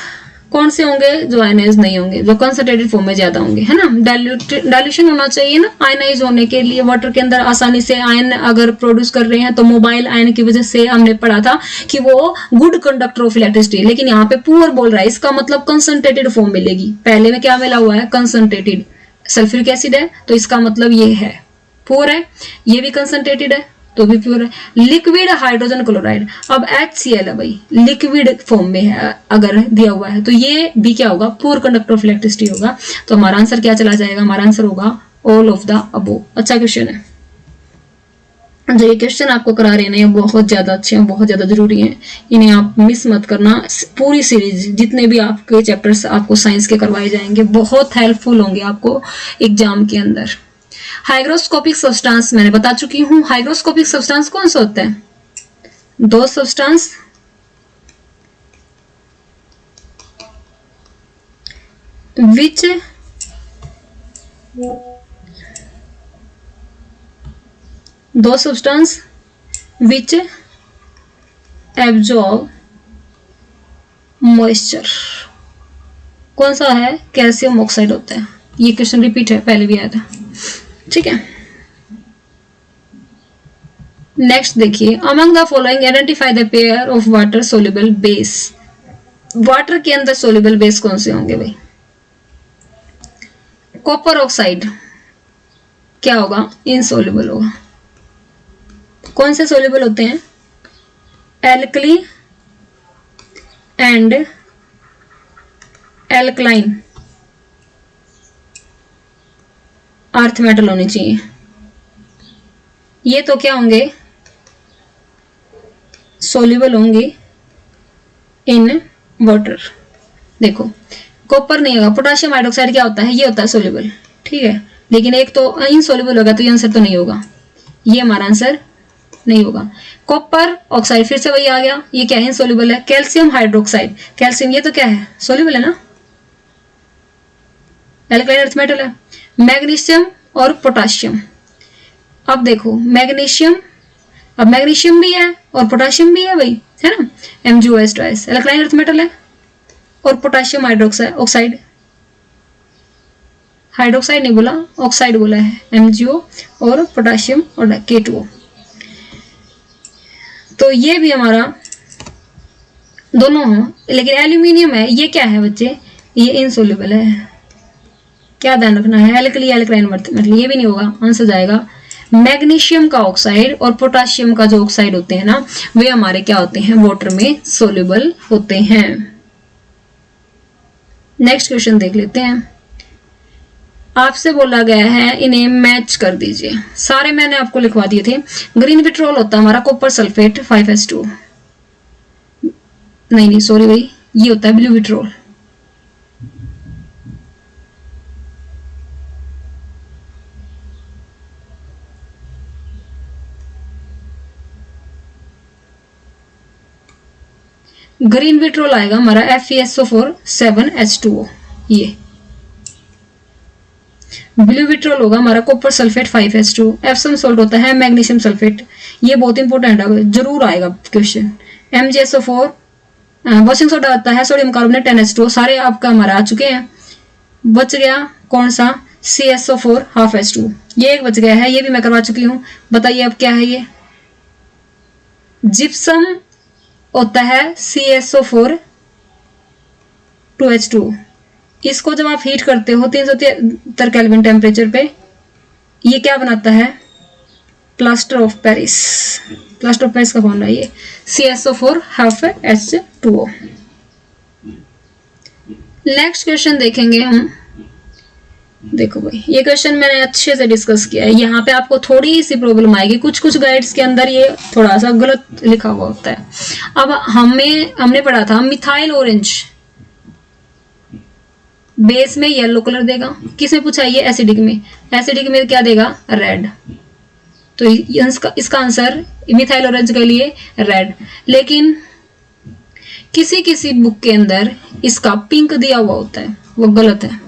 A: कौन से होंगे, जो आयनाइज नहीं होंगे, जो कंसंट्रेटेड फॉर्म में ज्यादा होंगे, है ना। डाइल्यूशन होना चाहिए ना आयनाइज होने के लिए। वाटर के अंदर आसानी से आयन अगर प्रोड्यूस कर रहे हैं तो मोबाइल आयन की वजह से हमने पढ़ा था कि वो गुड कंडक्टर ऑफ इलेक्ट्रिसिटी, लेकिन यहाँ पे पुअर बोल रहा है, इसका मतलब कंसंट्रेटेड फॉर्म मिलेगी। पहले में क्या मिला हुआ है, कंसंट्रेटेड सल्फ्यूरिक एसिड है, तो इसका मतलब ये है पुअर है। ये भी कंसंट्रेटेड है तो भी प्योर है। लिक्विड हाइड्रोजन क्लोराइड, अब HCl है भाई, लिक्विड फॉर्म में है अगर दिया हुआ है, तो ये भी क्या होगा, पुअर कंडक्टर ऑफ इलेक्ट्रिसिटी होगा। तो हमारा आंसर क्या चला जाएगा, हमारा आंसर होगा ऑल ऑफ द अबो। अच्छा क्वेश्चन है, जो ये क्वेश्चन आपको करा रहे हैं ये बहुत ज्यादा अच्छे हैं, बहुत ज्यादा जरूरी हैं, इन्हें आप मिस मत करना। पूरी सीरीज जितने भी आपके चैप्टर्स आपको साइंस के करवाए जाएंगे बहुत हेल्पफुल होंगे आपको एग्जाम के अंदर। हाइग्रोस्कोपिक सब्सटेंस मैंने बता चुकी हूं। हाइग्रोस्कोपिक सब्सटेंस कौन सा होता है, दो सब्सटेंस विच दो सब्सटेंस विच एब्जॉर्ब मॉइस्चर। कौन सा है, कैल्शियम ऑक्साइड होता है। ये क्वेश्चन रिपीट है, पहले भी आया था। ठीक है, नेक्स्ट देखिए, among the following identify the pair of water soluble base. Water के अंदर सोल्यूबल बेस कौन से होंगे भाई, कॉपर ऑक्साइड क्या होगा, इनसोल्यूबल होगा। कौन से सोल्यूबल होते हैं, alkali and alkaline earth metal होनी चाहिए। ये तो क्या होंगे, सोल्यूबल होंगे इन वाटर। देखो कॉपर नहीं होगा, पोटेशियम हाइड्रोक्साइड क्या होता है, ये होता है सोल्यूबल। ठीक है, लेकिन एक तो इनसोल्यूबल होगा, तो ये आंसर तो नहीं होगा, ये हमारा आंसर नहीं होगा। कॉपर ऑक्साइड फिर से वही आ गया, ये क्या है, इनसोल्यूबल है। कैल्शियम हाइड्रोक्साइड, कैल्शियम ये तो क्या है, सोल्यूबल है ना, एल्कलाइन अर्थ मेटल है। मैग्नीशियम और पोटेशियम, अब देखो मैग्नीशियम, अब मैग्नीशियम भी है और पोटेशियम भी है भाई, है ना। MgOH twice alkaline earth metal है, और पोटेशियम हाइड्रोक्साइड ऑक्साइड, हाइड्रोक्साइड नहीं बोला, ऑक्साइड बोला है, MgO और पोटेशियम और K2O। तो ये भी हमारा दोनों हो, लेकिन एल्यूमिनियम है, ये क्या है बच्चे, ये इनसोल्यूबल है। क्या ध्यान रखना है, एल्कली एल्कलाइन मतलब ये भी नहीं होगा, आंसर जाएगा मैग्नीशियम का ऑक्साइड और पोटाशियम का जो ऑक्साइड होते हैं ना, वे हमारे क्या होते हैं, वाटर में सोल्यूबल होते हैं। नेक्स्ट क्वेश्चन देख लेते हैं। आपसे बोला गया है इन्हें मैच कर दीजिए। सारे मैंने आपको लिखवा दिए थे। ग्रीन विट्रोल होता है हमारा कॉपर सल्फेट 5s2, नहीं सॉरी भाई, ये होता है ब्लू विट्रोल। ग्रीन विट्रोल आएगा हमारा FeSO4 7H2O, ये ब्लू विट्रोल होगा हमारा copper sulphate 5s2। Epsom salt होता है मैग्नीशियम सल्फेट, ये बहुत इंपॉर्टेंट है, जरूर आएगा क्वेश्चन। MgSO4 वॉशिंग सोडा होता है सोडियम कार्बोनेट 10H2O, सारे आपका हमारा आ चुके हैं। बच गया कौन सा, CSO4 ½ H2, ये एक बच गया है, ये भी मैं करवा चुकी हूँ। बताइए अब क्या है ये, जिप्सम होता है CSO4 2H2। इसको जब आप हीट करते हो 373 केल्विन टेम्परेचर पे, ये क्या बनाता है, plaster of Paris. Plaster of Paris का फॉर्मूला ये CSO4 ½ H2O। नेक्स्ट क्वेश्चन देखेंगे हम। देखो भाई, ये क्वेश्चन मैंने अच्छे से डिस्कस किया है। यहाँ पे आपको थोड़ी सी प्रॉब्लम आएगी, कुछ गाइड्स के अंदर ये थोड़ा सा गलत लिखा हुआ होता है। अब हमने पढ़ा था मिथाइल ऑरेंज बेस में येलो कलर देगा, किसमें पूछा ये, एसिडिक में। एसिडिक में क्या देगा, रेड। तो इसका आंसर मिथाइल ऑरेंज के लिए रेड। लेकिन किसी बुक के अंदर इसका पिंक दिया हुआ होता है, वो गलत है,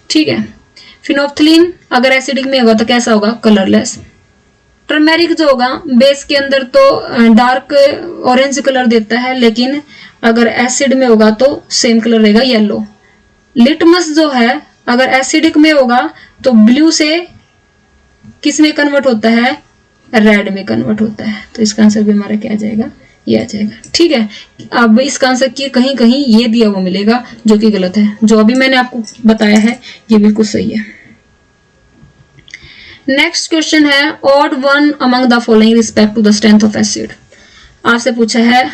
A: ठीक है। फिनोप्थलीन अगर एसिडिक में होगा तो कैसा होगा, कलरलेस। टर्मेरिक जो होगा बेस के अंदर तो डार्क ऑरेंज कलर देता है, लेकिन अगर एसिड में होगा तो सेम कलर रहेगा, येलो। लिटमस जो है अगर एसिडिक में होगा तो ब्लू से किस में कन्वर्ट होता है, रेड में कन्वर्ट होता है। तो इसका आंसर भी हमारा क्या आ जाएगा, ये आ जाएगा, ठीक है। अब इसका आंसर की कहीं कहीं ये दिया हुआ मिलेगा जो कि गलत है, जो अभी मैंने आपको बताया है ये बिल्कुल सही है। नेक्स्ट क्वेश्चन है, odd one among the following respect to the strength of acid. आपसे पूछा है,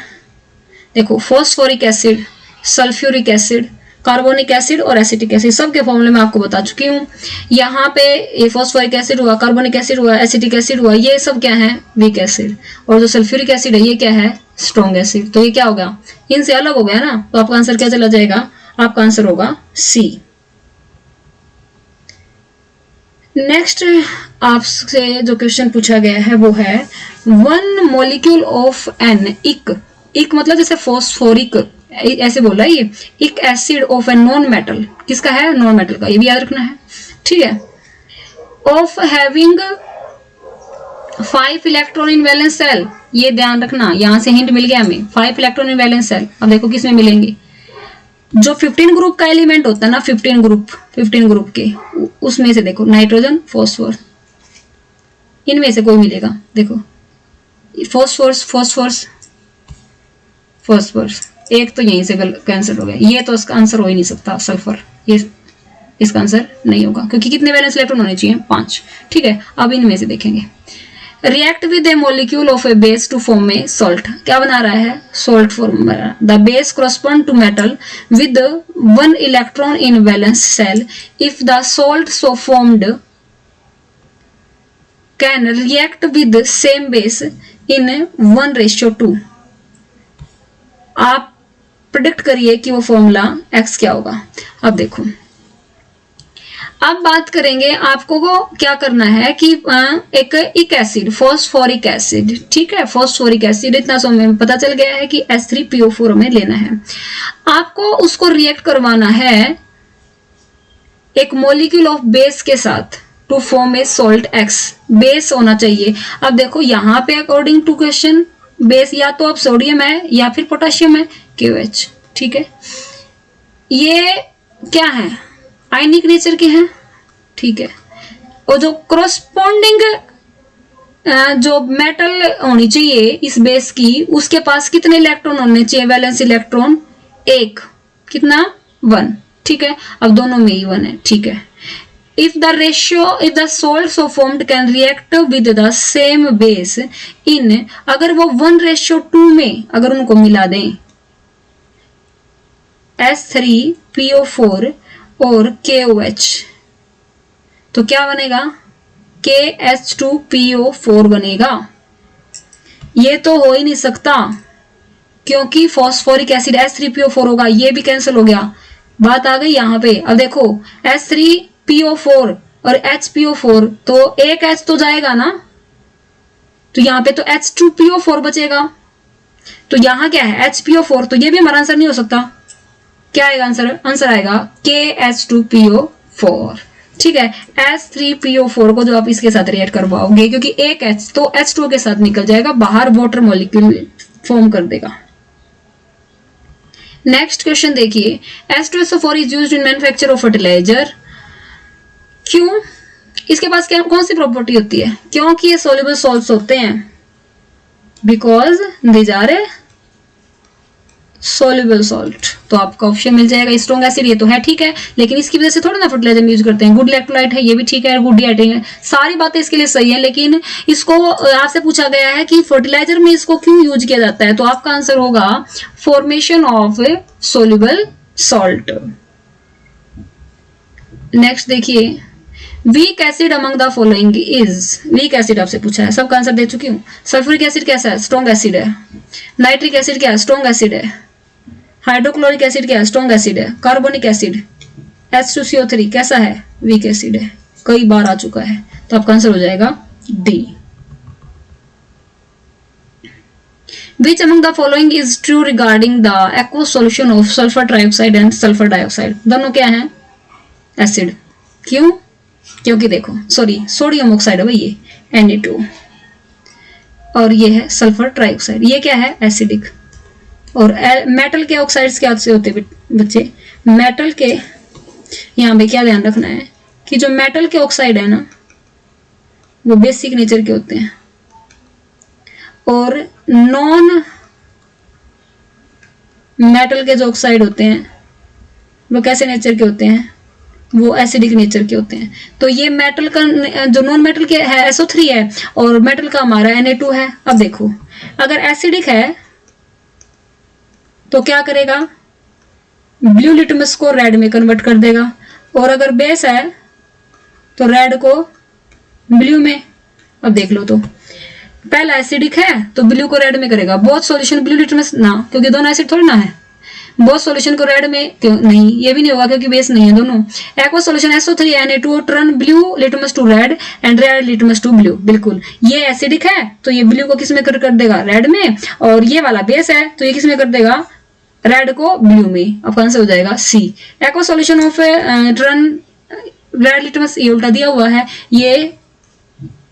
A: देखो phosphoric acid, sulphuric acid, carbonic acid और एसिटिक एसिड, सबके फॉर्मूले मैं आपको बता चुकी हूँ। यहाँ पे ये फॉस्फोरिक एसिड हुआ, कार्बोनिक एसिड हुआ, एसिटिक एसिड हुआ, ये सब क्या है, वीक एसिड। और जो सल्फ्यूरिक एसिड है ये क्या है, स्ट्रॉन्ग एसिड। तो ये क्या होगा, इनसे अलग हो गया ना, तो आपका आंसर क्या चला जाएगा, आपका आंसर होगा सी। नेक्स्ट आपसे जो क्वेश्चन पूछा गया है वो है, वन मॉलिक्यूल ऑफ एन इक मतलब जैसे फॉस्फोरिक ऐसे बोला ये, एक acid of a non metal, किसका है, नॉन मेटल का, ये भी याद रखना है, ठीक है। Of having 5 electron in valence cell, ये ध्यान रखना, यहां से हिंट मिल गया हमें, 5 इलेक्ट्रॉन इन वैलेंस सेल। अब देखो किस में मिलेंगे, जो 15 ग्रुप का एलिमेंट होता है ना, 15 ग्रुप के, उसमें से देखो नाइट्रोजन, फॉस्फोर, इनमें से कोई मिलेगा। देखो फॉस्फोरस एक तो यहीं से कैंसिल हो गया, ये तो इसका आंसर हो ही नहीं सकता, सल्फर, ये इसका आंसर नहीं होगा, क्योंकि कितने वैलेंस इलेक्ट्रॉन होने चाहिए, 5, ठीक है। अब इनमें से देखेंगे, react with a molecule of a base to form a salt, क्या बना रहा है, सॉल्ट फॉर्म बना रहा है। The base correspond to metal with 1 electron in valence shell if the salt so formed can react with same base in 1:2। आप predict करिए कि वो फॉर्मूला एक्स क्या होगा। अब देखो, अब बात करेंगे, आपको को क्या करना है कि एक एसिड, फॉस्फोरिक एसिड, ठीक है, फॉस्फोरिक एसिड, इतना सो में पता चल गया है कि H3PO4 में लेना है। आपको उसको रिएक्ट करवाना है एक मॉलिक्यूल ऑफ बेस के साथ to form a salt X, base होना चाहिए। अब देखो यहाँ पे अकॉर्डिंग टू क्वेश्चन बेस या तो अब सोडियम है या फिर पोटेशियम है, KOH, ठीक है। ये क्या है, आयनिक नेचर के हैं, ठीक है। और जो कोरस्पॉन्डिंग जो मेटल होनी चाहिए इस बेस की, उसके पास कितने इलेक्ट्रॉन होने चाहिए, वैलेंस इलेक्ट्रॉन 1, कितना, 1, ठीक है। अब दोनों में ही 1 है, ठीक है। if the salt so formed can react with the same base in, अगर वो 1:2 में अगर उनको मिला दें H3PO4 और KOH, तो क्या बनेगा? KH2PO4 बनेगा। ये तो हो ही नहीं सकता क्योंकि फॉस्फोरिक एसिड H3PO4 होगा, ये भी कैंसिल हो गया। बात आ गई यहाँ पे। अब देखो H3PO4 और HPO4, तो एक H तो जाएगा ना, तो यहाँ पे तो H2PO4 बचेगा। तो यहाँ क्या है? HPO4, तो ये भी हमारा आंसर नहीं हो सकता। क्या आएगा आंसर? आंसर आएगा KH2PO4। ठीक है, H3PO4 को जो आप इसके साथ रिएक्ट करवाओगे, क्योंकि एक H तो H2O के साथ निकल जाएगा बाहर, वाटर मॉलिक्यूल फॉर्म कर देगा। नेक्स्ट क्वेश्चन देखिए, H2SO4 is used in manufacture of fertiliser. क्यों? इसके पास क्या कौन सी प्रॉपर्टी होती है? क्योंकि ये सोल्यूबल सॉल्ट्स होते हैं, because these are soluble salt. तो आपका ऑप्शन मिल जाएगा स्ट्रॉन्ग एसिड, ये तो है ठीक है, लेकिन इसकी वजह से थोड़ा ना फर्टिलाइजर यूज करते हैं। गुड इलेक्ट्रोलाइट है, ये भी ठीक है, गुड डिहाइड्रेटिंग है, सारी बातें इसके लिए सही है, लेकिन इसको आपसे पूछा गया है कि फर्टिलाइजर में इसको क्यों यूज किया जाता है, तो आपका आंसर होगा formation of soluble salt. Next देखिए, weak acid among the following is. Weak acid आपसे पूछा है, सबका आंसर दे चुकी हूँ। सल्फ्यूरिक एसिड कैसा है? स्ट्रॉन्ग एसिड है। नाइट्रिक एसिड क्या है? स्ट्रॉन्ग एसिड है। हाइड्रोक्लोरिक एसिड क्या है? स्ट्रॉन्ग एसिड है। कार्बोनिक एसिड H2CO3 कैसा है? वीक एसिड है, कई बार आ चुका है, तो आपका आंसर हो जाएगा D. Which among the following is true regarding the aqueous solution of sulfur trioxide and sulfur dioxide? दोनों क्या है? एसिड। क्यों? क्योंकि देखो, सोडियम ऑक्साइड है भाई, ये Na2, और ये है सल्फर ट्राइऑक्साइड, ये क्या है? एसिडिक। और मेटल के ऑक्साइड्स क्या से होते हैं बच्चे? मेटल के, यहाँ पे क्या ध्यान रखना है कि जो मेटल के ऑक्साइड है ना, वो बेसिक नेचर के होते हैं, और नॉन मेटल के जो ऑक्साइड होते हैं वो कैसे नेचर के होते हैं? वो एसिडिक नेचर के होते हैं। तो ये मेटल का जो नॉन मेटल के है SO3 है, और मेटल का हमारा Na2 है। अब देखो, अगर एसिडिक है तो क्या करेगा? ब्लू लिटमस को रेड में कन्वर्ट कर देगा, और अगर बेस है तो रेड को ब्लू में। अब देख लो, तो पहला एसिडिक है तो ब्लू को रेड में करेगा। बोथ सॉल्यूशन ब्लू लिटमस ना, क्योंकि दोनों एसिड थोड़ी ना है। बोथ सॉल्यूशन को रेड में क्यों नहीं? ये भी नहीं होगा क्योंकि बेस नहीं है दोनों। Aqueous solution SO3 Na2 turn blue litmus to red and red litmus to blue. बिल्कुल, ये एसिडिक है तो ये ब्लू को किस में कर देगा? रेड में। और ये वाला बेस है तो ये किस में कर देगा? रेड को ब्लू में। आपका आंसर हो जाएगा C. Aqueous solution of turn red litmus, ये उल्टा दिया हुआ है, ये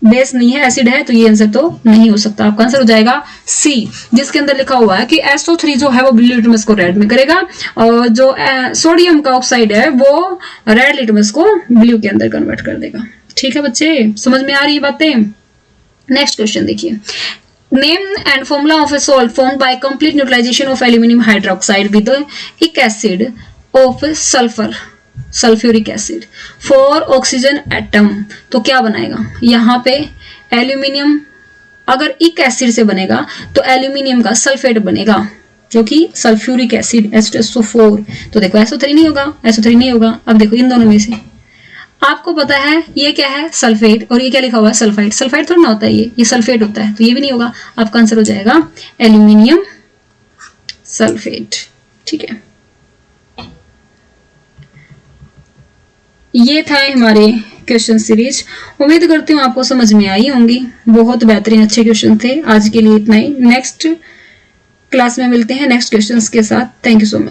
A: बेस नहीं है, एसिड है, तो ये आंसर तो नहीं हो सकता। आपका आंसर हो जाएगा सी, जिसके अंदर लिखा हुआ है कि SO3 जो है वो ब्लू लिटमस को रेड में करेगा, और जो सोडियम का ऑक्साइड है वो रेड लिटमस को ब्लू के अंदर कन्वर्ट कर देगा। ठीक है बच्चे, समझ में आ रही है बातें? नेक्स्ट क्वेश्चन देखिए, name and formula of a salt formed by complete neutralisation of aluminium hydroxide with इक acid of sulphur sulphuric acid for oxygen atom. तो क्या बनाएगा? यहाँ पे एल्यूमिनियम अगर इक एसिड से बनेगा तो एल्यूमिनियम का सल्फेट बनेगा, जो कि सल्फ्यूरिक एसिड H2SO4। तो देखो SO3 नहीं होगा, SO3 नहीं होगा। अब देखो इन दोनों में से आपको पता है ये क्या है? सल्फेट, और ये क्या लिखा हुआ है? सल्फाइड। सल्फाइड थोड़ा ना होता है, ये सल्फेट होता है, तो ये भी नहीं होगा। आपका आंसर हो जाएगा एल्यूमिनियम सल्फेट। ठीक है, ये था हमारे क्वेश्चन सीरीज। उम्मीद करती हूँ आपको समझ में आई होंगी। बहुत बेहतरीन अच्छे क्वेश्चन थे। आज के लिए इतना ही, नेक्स्ट क्लास में मिलते हैं नेक्स्ट क्वेश्चंस के साथ। Thank you so much.